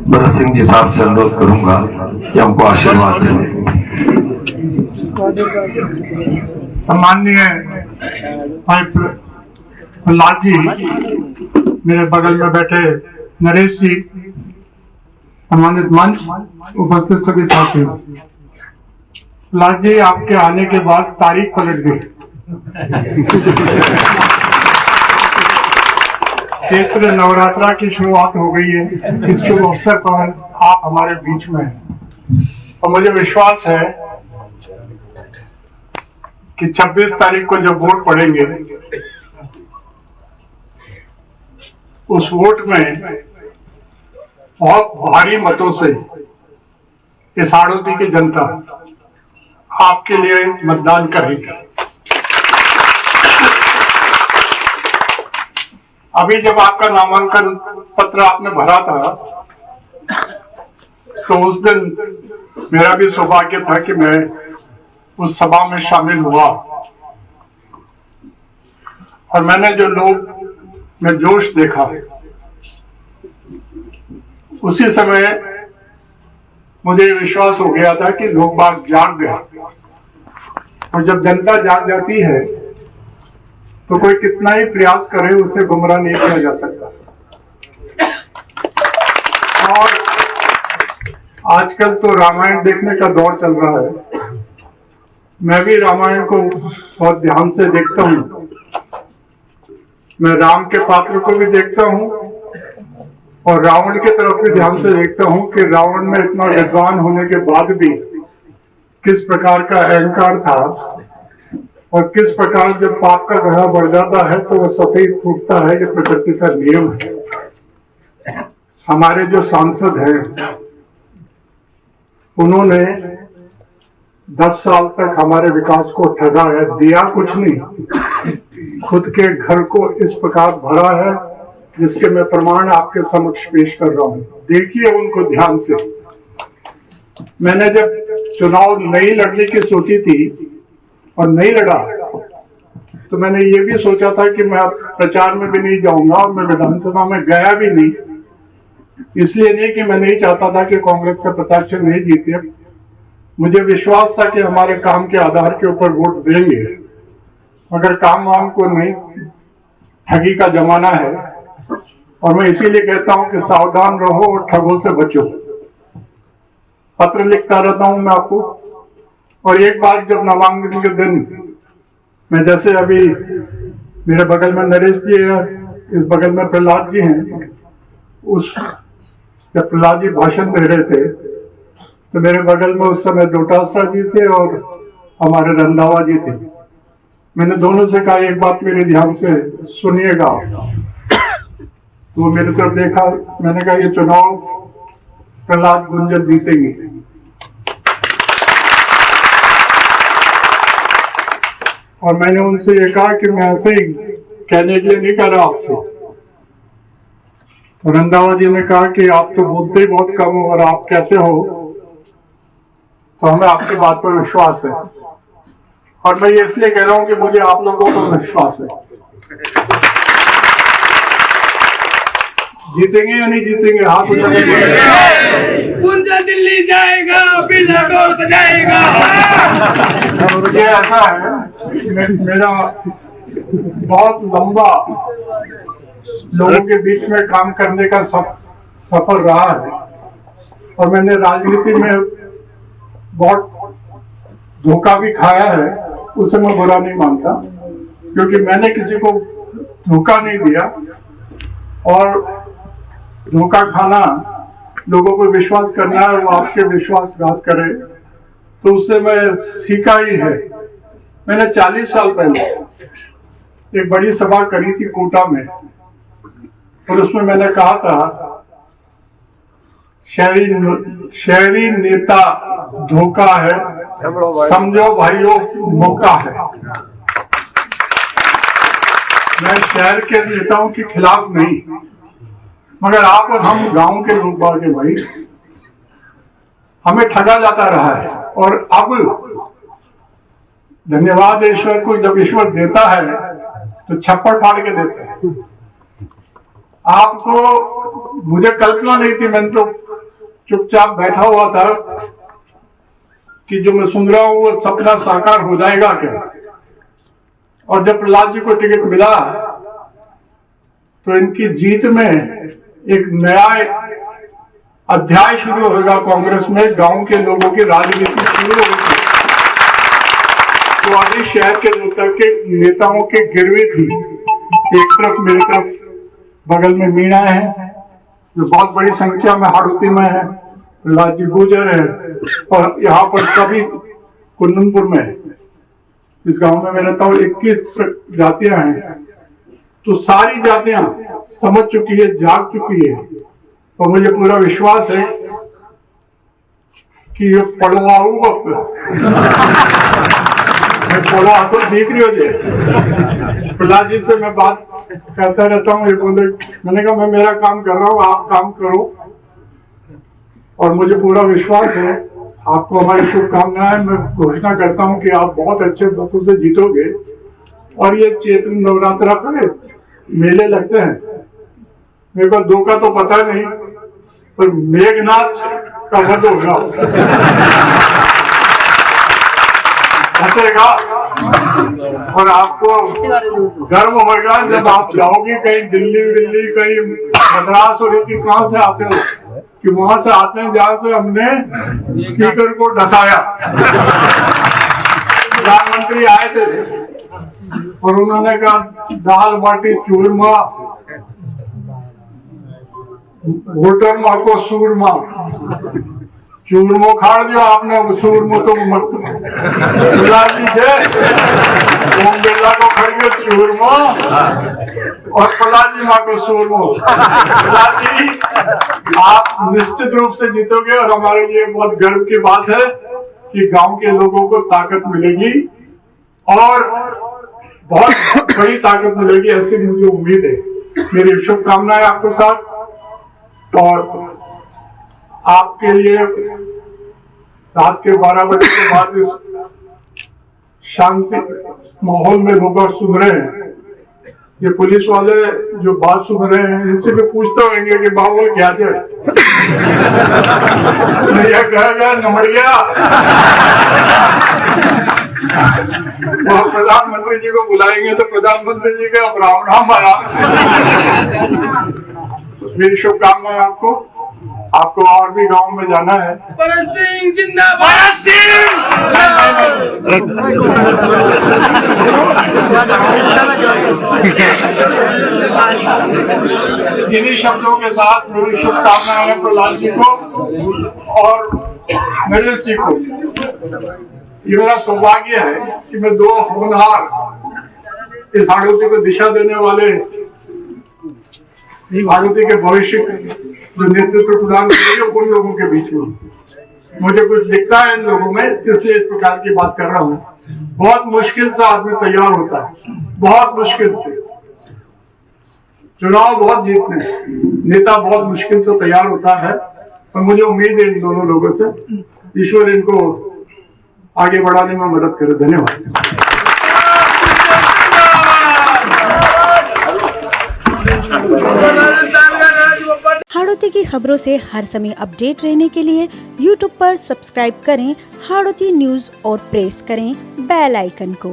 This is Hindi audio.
भरत सिंह जी साहब से अनुरोध करूंगा कि हमको आशीर्वाद दें। सम्माननीय भाई प्रहलाद जी, मेरे बगल में बैठे नरेश जी, सम्मानित मंच, उपस्थित सभी साथी। प्रहलाद जी, आपके आने के बाद तारीख पलट गई। चैत्र नवरात्रा की शुरुआत हो गई है। इस शुभ अवसर पर आप हमारे बीच में हैं और मुझे विश्वास है कि 26 तारीख को जब वोट पड़ेंगे, उस वोट में बहुत भारी मतों से इस हाड़ौती की जनता आपके लिए मतदान करेगी। अभी जब आपका नामांकन पत्र आपने भरा था, तो उस दिन मेरा भी सौभाग्य था कि मैं उस सभा में शामिल हुआ और मैंने जो लोग में जोश देखा, उसी समय मुझे विश्वास हो गया था कि लोग बाग जाग गए। और जब जनता जाग जाती है तो कोई कितना ही प्रयास करे, उसे गुमराह नहीं किया जा सकता। और आजकल तो रामायण देखने का दौर चल रहा है। मैं भी रामायण को बहुत ध्यान से देखता हूँ। मैं राम के पात्र को भी देखता हूँ और रावण की तरफ भी ध्यान से देखता हूँ कि रावण में इतना विद्वान होने के बाद भी किस प्रकार का अहंकार था और किस प्रकार जब पाप का घड़ा बढ़ जाता है तो वह स्वतः ही फूटता है। ये प्रकृति का नियम है। हमारे जो सांसद हैं, उन्होंने 10 साल तक हमारे विकास को ठगा है, दिया कुछ नहीं, खुद के घर को इस प्रकार भरा है जिसके मैं प्रमाण आपके समक्ष पेश कर रहा हूं। देखिए उनको ध्यान से। मैंने जब चुनाव नहीं लड़ने की सोची थी और नहीं लड़ा, तो मैंने ये भी सोचा था कि मैं प्रचार में भी नहीं जाऊंगा और मैं विधानसभा में गया भी नहीं। इसलिए नहीं कि मैं नहीं चाहता था कि कांग्रेस का प्रत्याशी नहीं जीते, मुझे विश्वास था कि हमारे काम के आधार के ऊपर वोट देंगे। मगर काम वाम को नहीं, ठगी का जमाना है और मैं इसीलिए कहता हूं कि सावधान रहो और ठगों से बचो। पत्र लिखता रहता हूं मैं आपको। और एक बात, जब नामांकन के दिन मैं, जैसे अभी मेरे बगल में नरेश जी है, इस बगल में प्रहलाद जी हैं, जब प्रहलाद जी भाषण दे रहे थे तो मेरे बगल में उस समय डोटासरा जी थे और हमारे रंधावा जी थे। मैंने दोनों से कहा, एक बात मेरे ध्यान से सुनिएगा। तो मेरे तरफ देखा, मैंने कहा ये चुनाव प्रहलाद गुंजन जीतेंगे। और मैंने उनसे ये कहा कि मैं ऐसे ही कहने के लिए नहीं कर रहा आपसे। तो रंधावा जी ने कहा कि आप तो बोलते ही बहुत कम हो और आप कहते हो, तो हमें आपकी बात पर विश्वास है। और मैं ये इसलिए कह रहा हूं कि मुझे आप लोगों पर विश्वास है। जीतेंगे या नहीं जीतेंगे? हाथ उठाइए। गुंजा दिल्ली जाएगा, बिल्ला डोर बजाएगा। ये ऐसा है, मेरा बहुत लंबा लोगों के बीच में काम करने का सफर रहा है और मैंने राजनीति में बहुत धोखा भी खाया है। उसे मैं बुरा नहीं मानता, क्योंकि मैंने किसी को धोखा नहीं दिया। और धोखा खाना, लोगों को विश्वास करना है, वो आपके विश्वासघात करे, तो उससे मैं सीखा ही है। मैंने 40 साल पहले एक बड़ी सभा करी थी कोटा में और उसमें मैंने कहा था, शहरी नेता धोखा है, समझो भाइयों मौका है। मैं शहर के नेताओं के खिलाफ नहीं, मगर आप और हम गांव के लोग बागे भाई, हमें ठगा जाता रहा है। और अब धन्यवाद ईश्वर को, जब ईश्वर देता है तो छप्पर फाड़ के देता है। आपको, मुझे कल्पना नहीं थी, मैंने तो चुपचाप बैठा हुआ था कि जो मैं सुन रहा हूं वो सपना साकार हो जाएगा क्या। और जब प्रहलाद जी को टिकट मिला तो इनकी जीत में एक नया अध्याय शुरू होगा कांग्रेस में, गांव के लोगों की राजनीति शुरू होगी। तो अभी शहर के नेताओं के गिरवी थी, एक तरफ मेरी तरफ बगल में मीणा है जो बहुत बड़ी संख्या में हाड़ौती में है, प्रहलाद जी गुर्जर है, और यहाँ पर सभी कुंदनपुर में है। इस गांव में मैं रहता हूँ 21 जातियां हैं। तो सारी जातियां समझ चुकी है, जाग चुकी है, और मुझे पूरा विश्वास है कि ये पड़वाऊ पड़ा तो देख रही हो जाए। प्रहलाद जी से मैं बात करता रहता हूँ, ये बोले, मैंने कहा मैं मेरा काम कर रहा हूँ, आप काम करो, और मुझे पूरा विश्वास है आपको हमारी शुभकामनाएं। मैं घोषणा करता हूं कि आप बहुत अच्छे मतों से जीतोगे। और ये चैत्र नवरात्रा पर मेले लगते हैं, मेरे को दो का तो पता नहीं, पर मेघनाथ का वध होगा, हंसेगा, और आपको गर्व होगा जब आप जाओगे कहीं दिल्ली कहीं मद्रास, और कि कहां से आते हो, कि वहां से आते हैं जहां से हमने स्पीकर को ढसाया। प्रधानमंत्री आए थे और उन्होंने कहा दाल बाटी चूरमा, वोटर माँ को सूरमा, चूरमो खाड़ दिया आपने, सूरमो तो प्रहलाद जी से ओम बिरला को खड़ गए चूरमो, और प्रहलाद जी माँ को सूरमो। प्रहलाद जी आप निश्चित रूप से जीतोगे, और हमारे लिए बहुत गर्व की बात है कि गांव के लोगों को ताकत मिलेगी, और बहुत बड़ी ताकत मिलेगी, ऐसी मुझे उम्मीद है। मेरी शुभकामनाएं आपके साथ, और आपके लिए रात के 12 बजे के बाद इस शांति माहौल में लोग सुन रहे हैं, ये पुलिस वाले जो बात सुन रहे हैं, इनसे भी पूछते होंगे कि माहौल क्या है। यह कहेगा नमड़िया, प्रधानमंत्री जी को बुलाएंगे तो प्रधानमंत्री जी का ब्राह्मण मारा। मेरी शुभकामनाएं आपको और भी गांव में जाना है। भगत सिंह जिंदाबाद। इन्हीं शब्दों के साथ मेरी शुभकामनाएं हैं प्रहलाद जी को और नरेश जी को। ये मेरा सौभाग्य है कि मैं दो होनहार इस हाड़ौती को दिशा देने वाले, हाड़ौती के भविष्य जो नेतृत्व प्रदान करेंगे उन लोगों के बीच में मुझे कुछ दिखता है इन लोगों में, इसलिए इस प्रकार की बात कर रहा हूँ। बहुत मुश्किल से आदमी तैयार होता है, बहुत मुश्किल से। चुनाव बहुत जीतने, नेता बहुत मुश्किल से तैयार होता है, और मुझे उम्मीद है इन दोनों लोगों से ईश्वर इनको आगे बढ़ाने में मदद करे। धन्यवाद। हाड़ौती की खबरों से हर समय अपडेट रहने के लिए YouTube पर सब्सक्राइब करें हाड़ौती न्यूज़ और प्रेस करें बेल आइकन को।